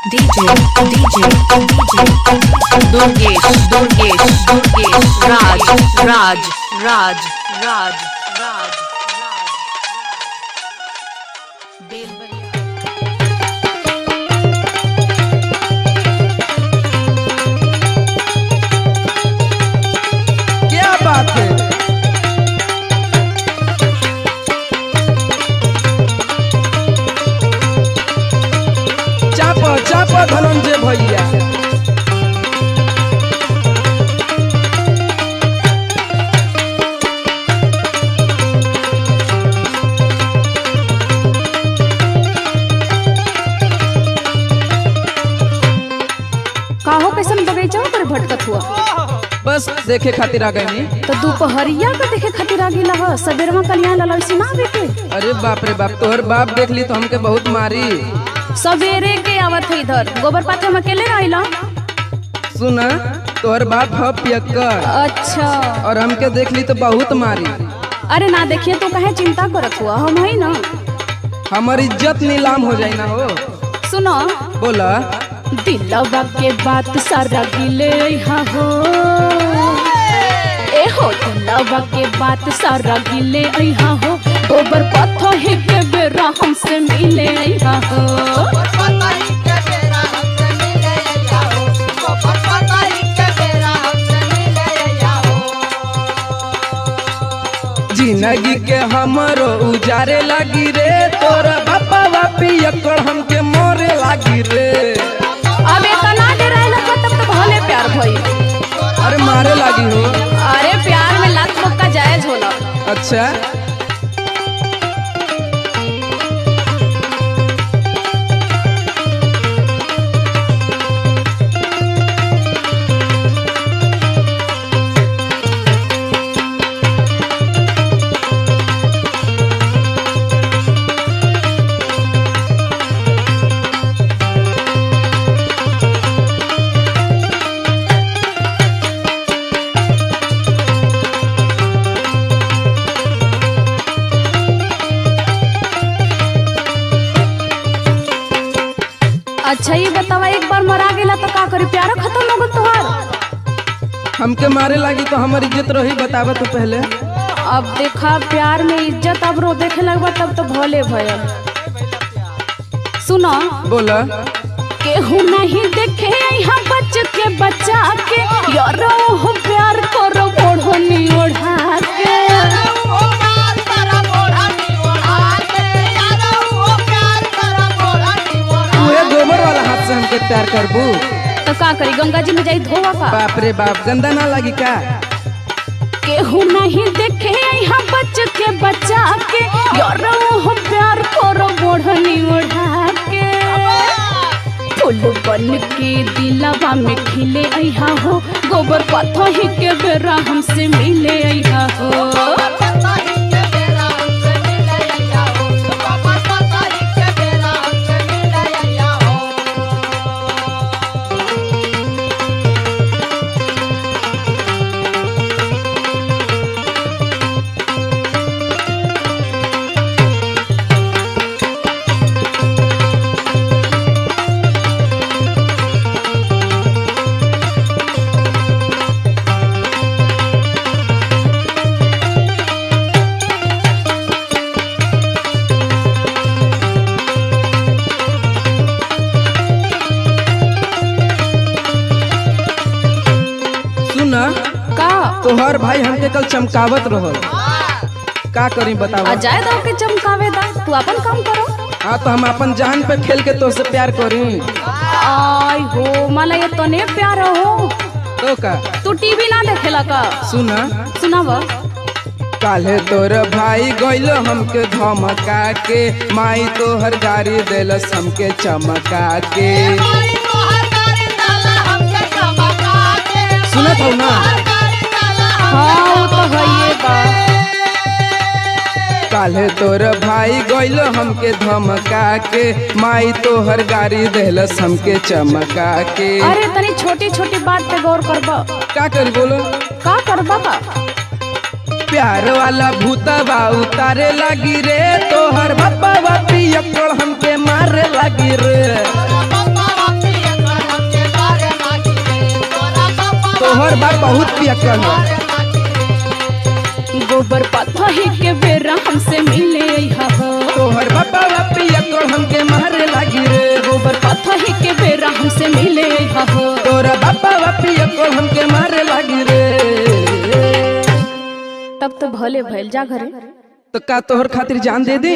दुर्गेश राज बेल भैया। क्या बात है। चापा धनंजय भैया। काहो कैसन बगीचा पर भटकत हुआ? बस देखे खातिर आ गई। तो दोपहरिया का देखे खातिर आ गेला ह सबेरवा कल्याण ललई सुना बेटे। अरे बाप रे बाप, तोहर बाप देख ली तो हमके बहुत मारी। सवेरे के आवत है इधर गोबर पाथे में अकेले रहिला। सुन, तोहर बाप ह पियक्कर अच्छा। और हमके देख ली तो बहुत मारी। अरे ना देखिए तो कहे चिंता करत हुआ, हम है ना। हमारी इज्जत नीलाम हो जाए ना हो। सुनो बोला। दिलवा के बात सारा गिले यहाँ हो। ए हो दिलवा के बात सारा गिले यहाँ हो। गोबर पाथो ही के बेरा हमसे मिले यहाँ हो। जिंदगी के हमरो उजारे लागी रे, तोरा बापा बापी अकड़ हमके मोरे लागी रे। अब इतना देर रहला तब तो भले प्यार भई। अरे मारे लागी हो। अरे प्यार में लात मुक्का जायज होला। अच्छा। अच्छा ये बतावा, एक बार मरा गेला तो का करी? प्यार खत्म हो गल तोहार? हमके मारे लागी तो हमारी इज्जत रही, बतावा तू पहले। अब देखा प्यार में इज्जत अब रो देखे लगवा तब तो भले भयल। सुनो। बोला। केहू नहीं देखे यहाँ बच के बचा के, यारो हो प्यार करो ओढ़नी ओढ़ा के। तू गोबर वाला हाथ से हमके प्यार करबू तो का करी? गंगा जी में जाई धोवा का? बाप रे बाप, गंदा ना लगी का? केहू नहीं देखे यहाँ बच के बचा के, यारो हो प्यार करो ओढ़नी ओढ़ा के। फूल बन के दिलवा में खिले अइहा हो। गोबर पाथो ही के बेरा हमसे मिले अइहा हो। का तोहर भाई हमके कल चमकावत रहल, का करी बतावा? जाए तो के चमकावे दा, तू अपन काम करो। हाँ तो हम अपन जान पे खेल के तो से प्यार करी। आई हो मला ये तने प्यार हो तो का तू टीवी ना देखेला का? सुना। सुनावा। काले तोर भाई गइल हमके धमका के, माई तोहर गाड़ी देलस हमके चमका के। सुनत हो ना? हाँ वो तो है ये बात। काले तोर भाई गइल हमके धमका के, माई तोहर गाड़ी देलस हमके चमका के। अरे तनी छोटी छोटी बात पे गौर करबा। का करी बोलो? का करबा का? प्यार वाला भूतवा उतारे लगी रे, तोहर बाबा बापी अकड़ हमके मारे लगी रे। तोहर बाप बहुत पियक्कड़ है। गोबर पथही के बेरा हमसे मिले हो। तोहर बापा पियक्कड़ हमके मारे लागी रे। गोबर पथही के बेरा हमसे मिले हो। तोरा बापा पियक्कड़ हमके मारे लागी रे। तब तो भले भइल, जा घरे। तो का तोहर खातिर जान दे दी।